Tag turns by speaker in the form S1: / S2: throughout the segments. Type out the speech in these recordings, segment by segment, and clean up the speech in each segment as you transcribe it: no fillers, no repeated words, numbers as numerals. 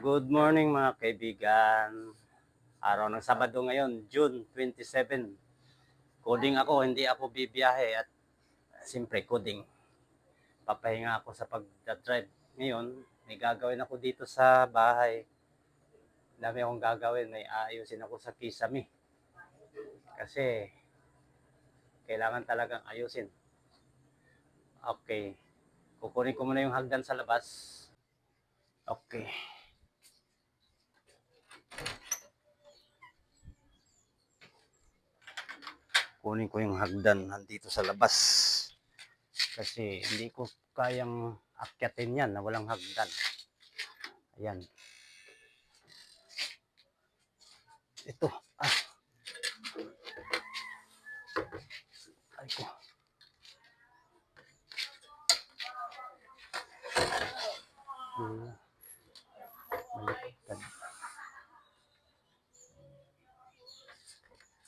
S1: Good morning mga kaibigan. Araw ng Sabado ngayon, June 27. Coding ako, hindi ako bibiyahe at siyempre coding. Papahinga ako sa pag-drive. Ngayon, may gagawin ako dito sa bahay. Dami akong gagawin, may aayusin ako sa kisame. Kasi kailangan talagang ayusin. Okay, kukunin ko muna yung hagdan sa labas. Okay. Kunin ko yung hagdan nandito sa labas. Kasi hindi ko kayang akyatin yan na walang hagdan. Ayan. Ito. Ay ko. Baliktad.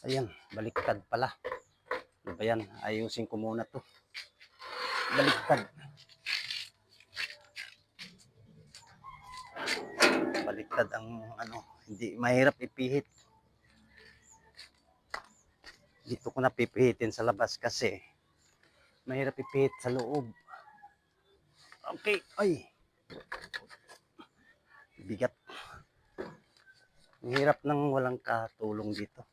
S1: Ayan, baliktad pala. Ano ba yan? Ayusin ko muna to. Baliktad. Baliktad ang hindi mahirap ipihit. Dito ko na pipihitin sa labas kasi mahirap ipihit sa loob. Okay, ay. Bigat. Ang hirap nang walang katulong dito.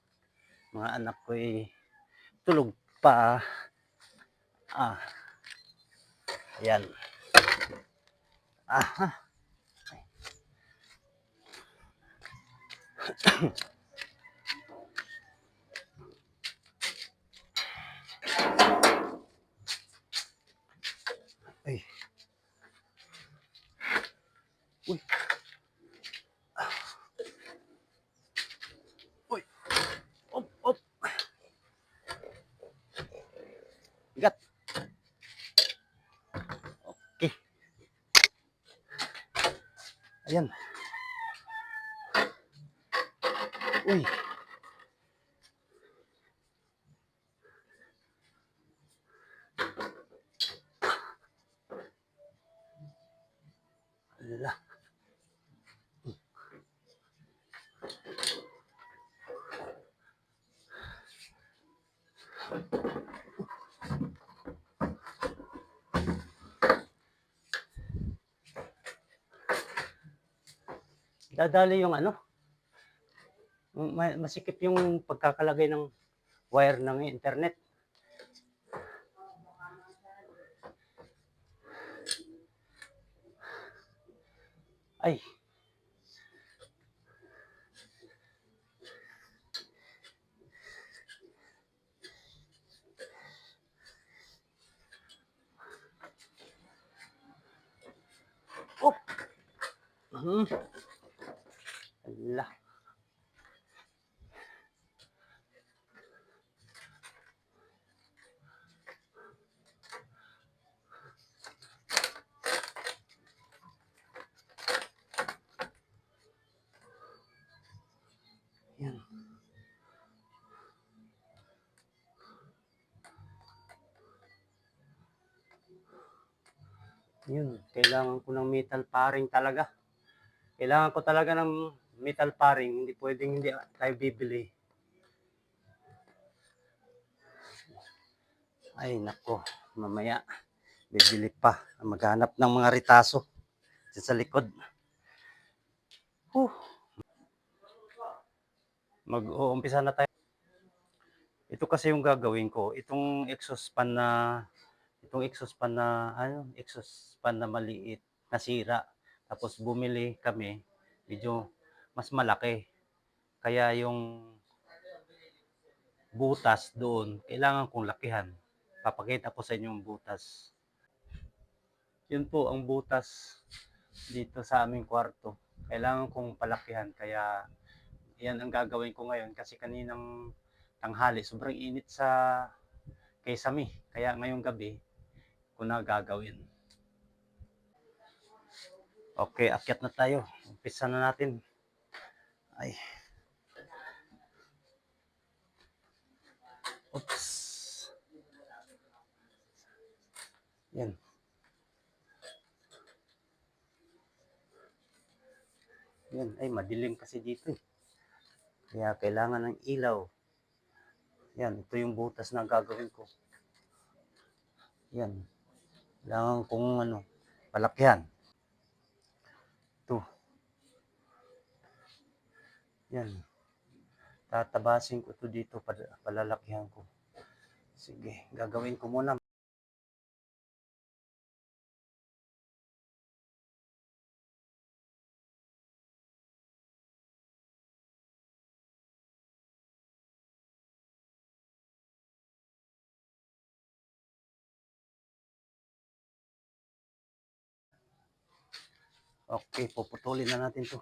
S1: Mga anak ko ay tulog pa. Ayan. Aha. Ay. Uy. Uy. Op, op. Bigat. Okay. Ayan. Uy. Ala. Dadali yung masikip yung pagkakalagay ng wire ng internet. Ay. Oh. Ala. Yan. Yun, kailangan ko ng metal paring talaga. Kailangan ko talaga ng metal paring, hindi pwedeng hindi tayo bibili. Ay nako, mamaya bibili pa. Maghanap ng mga ritaso sa likod. Mag-uumpisa na tayo. Ito kasi yung gagawin ko, itong exhaust fan na maliit, nasira. Tapos bumili kami, medyo mas malaki. Kaya yung butas doon, kailangan kong lakihan. Papakita ko sa inyo yung butas. Yun po ang butas dito sa aming kwarto. Kailangan kong palakihan. Kaya yan ang gagawin ko ngayon kasi kaninang tanghali, sobrang init sa Quezon. Kaya ngayong gabi ko na gagawin. Okay, akyat na tayo. Umpisa na natin. Ay. Oops. Yan. Yan, ay madilim kasi dito eh. Kaya kailangan ng ilaw. Yan, ito yung butas na gagawin ko. Yan, kailangan kong palakyan. Ito. Yan. Tatabasin ko to dito, palalakihan ko. Sige, gagawin ko muna. Okay, puputulin na natin to.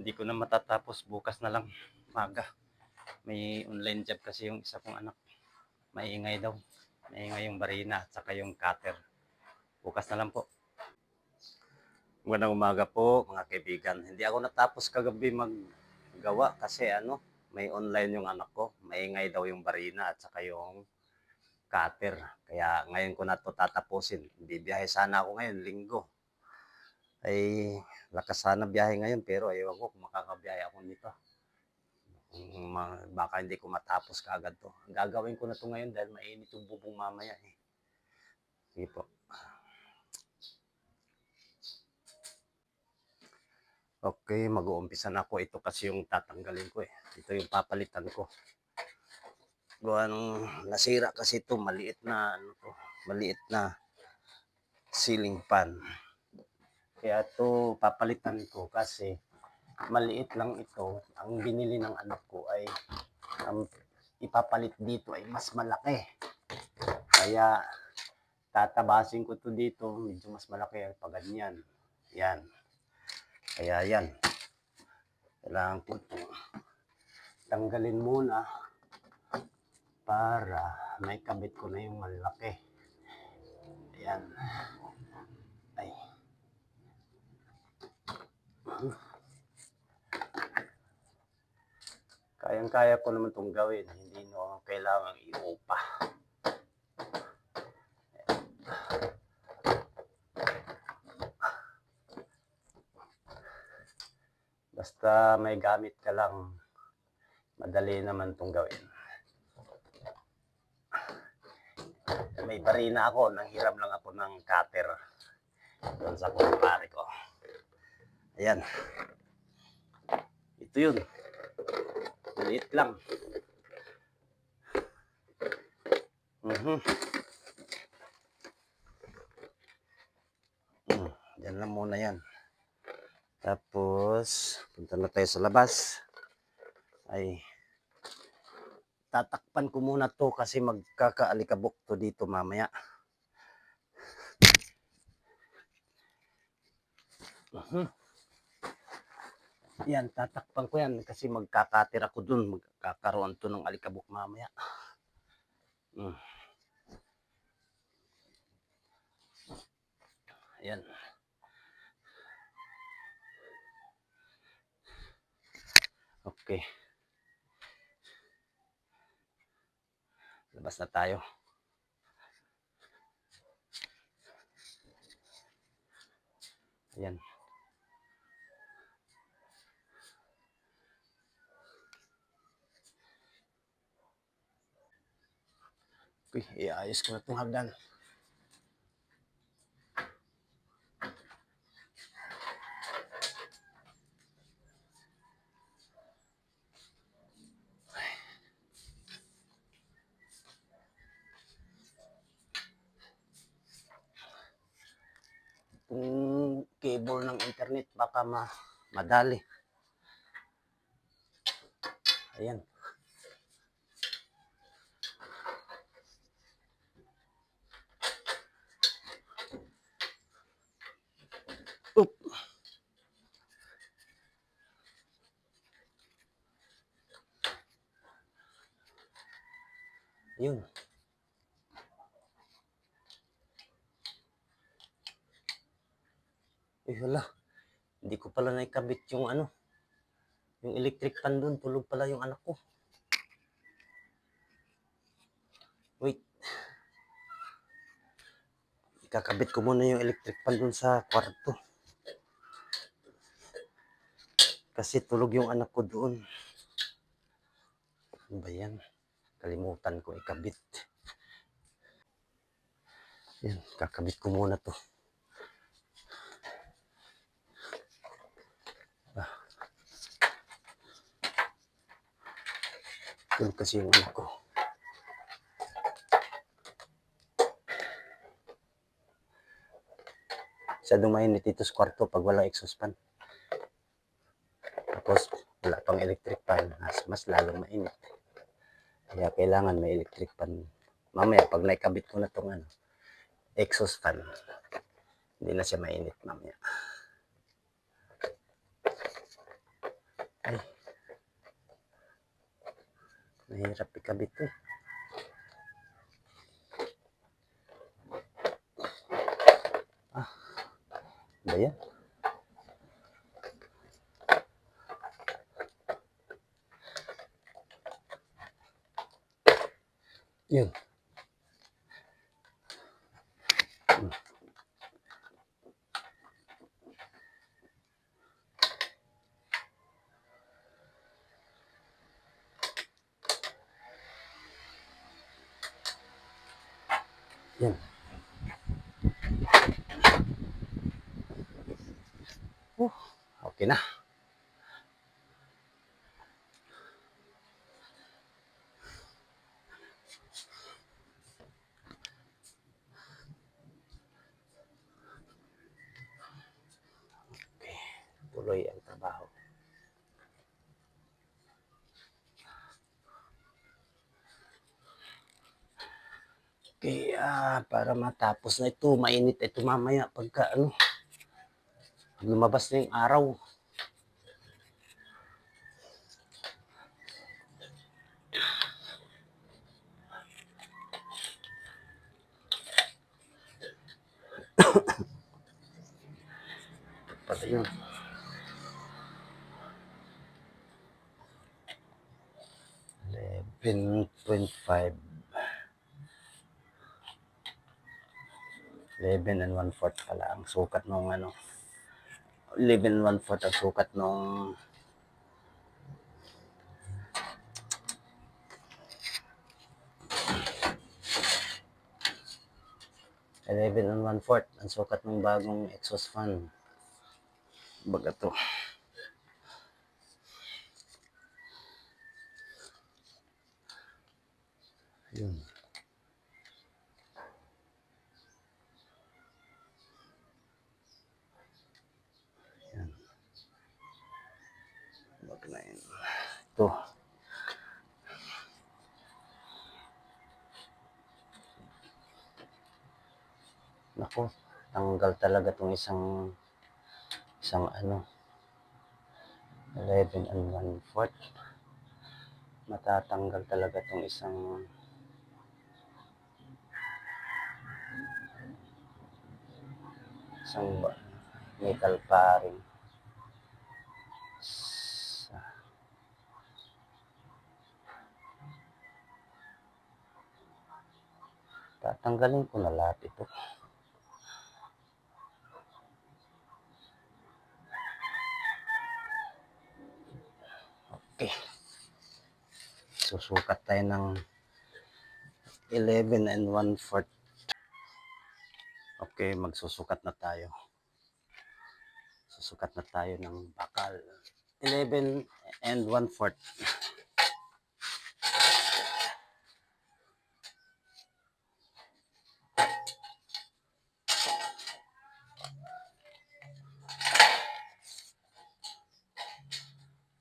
S1: Hindi ko na matatapos, bukas na lang maga. May online job kasi yung isa kong anak. Maingay daw. Maingay yung barina at saka yung cutter. Bukas na lang po. Magandang umaga po mga kaibigan. Hindi ako natapos kagabi maggawa kasi may online yung anak ko. Maingay daw yung barina at saka yung cutter. Kaya ngayon ko na to tatapusin. Bibiyahe sana ako ngayon, linggo. Ay lakas sana biyahe ngayon pero ayaw ko kung makakabiyahe ako nito. Baka hindi ko matapos kaagad to. Gagawin ko na to ngayon dahil mainit yung bubong mamaya eh. Sige po. Okay, mag-uumpisa na ako. Ito kasi yung tatanggalin ko eh. Ito yung papalitan ko. Gawa nung nasira kasi ito, maliit na maliit na ceiling fan. Kaya ito papalitan ko kasi maliit lang ito. Ang binili ng anak ko ay ang ipapalit dito ay mas malaki. Kaya tatabasin ko to dito, medyo mas malaki pag ganyan. Yan. Kaya yan. Kailangan ko ito tanggalin muna para may kabit ko na yung malaki. Ayan. Ay. Kayang-kaya ko naman itong gawin. Hindi no kailangan iupa. Basta may gamit ka lang, madali naman itong gawin. May barina ako, nanghiram lang ako ng cutter doon sa kumpare ko. Ayan. Ito yun. Maliit lang. Yan lang muna yan. Tapos, punta na tayo sa labas. Ay, tatakpan ko muna to kasi magkakaalikabok to dito mamaya. Yan, tatakpan ko yan kasi magkakatir ako dun. Magkakaroon to ng alikabok mamaya. Ayan. Okay. Labas na tayo. Ayan. Okay, iayos ko na itong hagdan. Yung cable ng internet baka madali. Ayan. Oop. Yun. Eh hala. Hindi ko pala naikabit yung yung electric fan doon. Tulog pala yung anak ko. Wait. Ikakabit ko muna yung electric fan doon sa kwarto. Kasi tulog yung anak ko doon. Ano ba yan? Kalimutan ko ikabit. Yan, kakabit ko muna to. Tulog kasi yung anak ko. Masyadong mainit dito sa kwarto pag walang exhaust fan. Tapos wala pang electric fan, mas lalong mainit. Kaya kailangan may electric fan. Mamaya pag naikabit ko na tong exhaust fan, hindi na siya mainit mamaya. Ay, mahirap ikabit to. Ba yan? Yun. Yan. Okay na. Okay. Tuloy ang trabaho. Okay, para matapos na ito, mainit ito mamaya pagka lumabas na yung araw. Pati yun. 11.5. 11 and 1/4 pala ang sukat nung 11 and 1/4 ang sukat nung 11 and 1/4 ang sukat ng bagong exhaust fan. Baga to. Yun. Yan. Baga na yun. Ito. Nako, tanggal talaga tong isang 11 and 1/4. Matatanggal talaga tong isang metal paring. Tatanggalin ko na lahat ito. Okay. Susukat tayo ng 11 and 1/4. Okay, magsusukat na tayo. Susukat na tayo ng bakal. 11 and 1/4.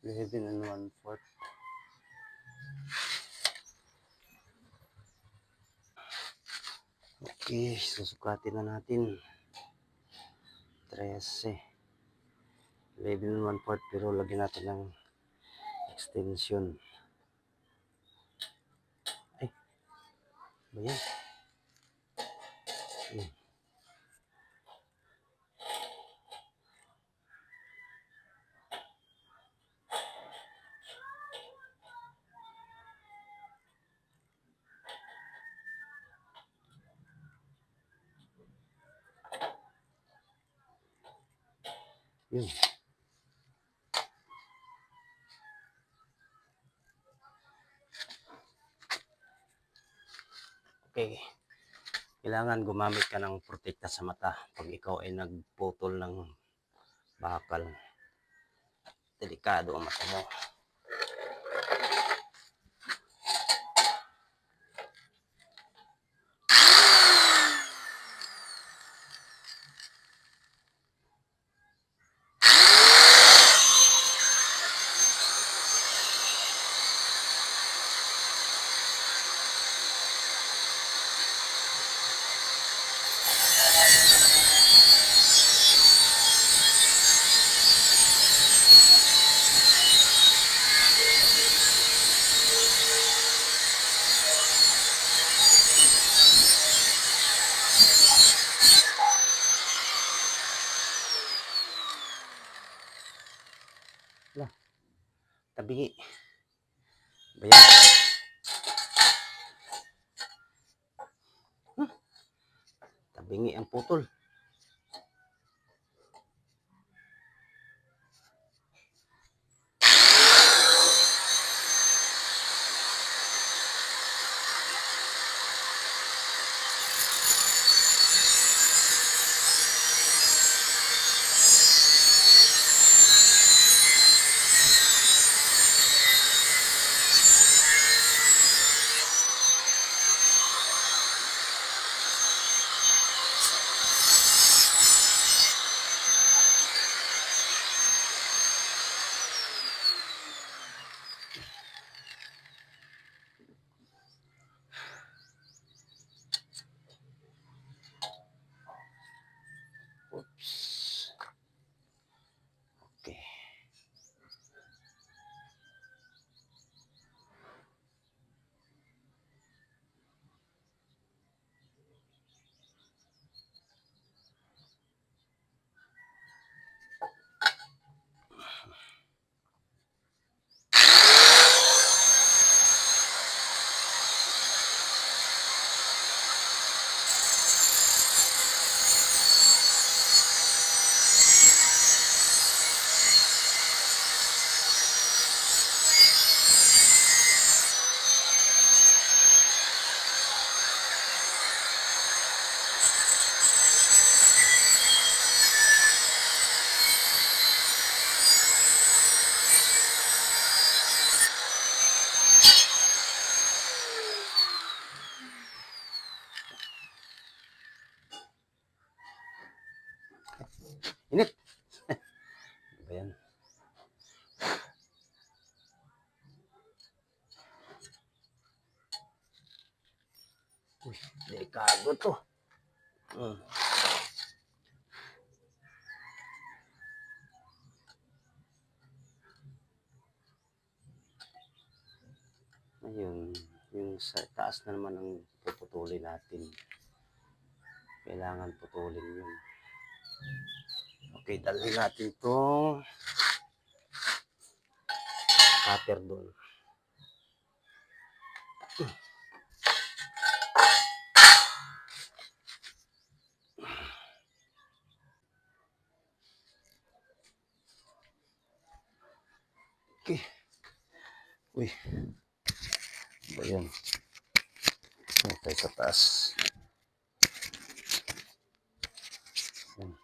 S1: Eleven and 1/4. Okay, susukatin na natin. 13. 11 and 1/4 pero lagyan natin ng extension. Ay, ba yan? Yun. Okay. Kailangan gumamit ka ng protekta sa mata pag ikaw ay nagputol ng bakal. Delikado ang mata mo. Tabingi. Bayan. Tabingi ang putol. Init. Ano ba yan? Uy, delikado to. Hmm. Ayun, yung sa taas na naman ang puputulin natin. Kailangan putulin yun. Okay, dalhin natin itong cutter doon. Okay. Uy. Ba yun? Tayo sa taas. Yan.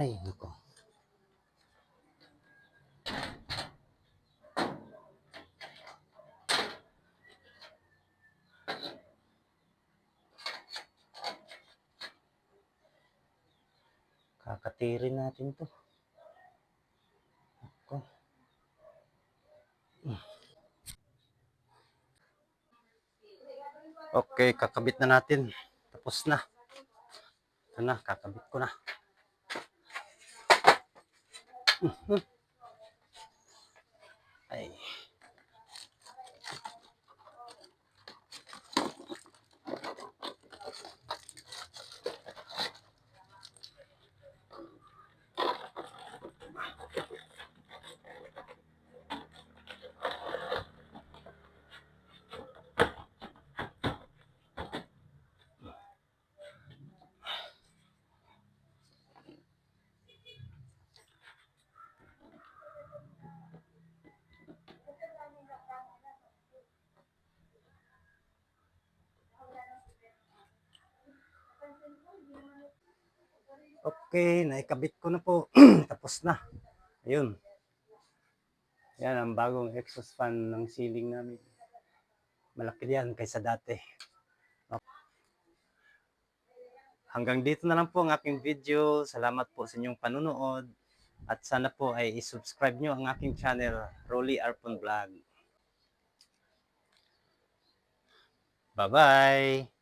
S1: Ay, nako. Kakatirin natin to. Ako. Okay, kakabit na natin. Tapos na. Ito na, kakabit ko na. Ay. Okay, naikabit ko na po. Tapos na. Ayun. Yan ang bagong exhaust fan ng ceiling namin. Malaki yan kaysa dati. Hanggang dito na lang po ang aking video. Salamat po sa inyong panunood. At sana po ay isubscribe nyo ang aking channel, Rolly Arpon Vlog. Bye-bye!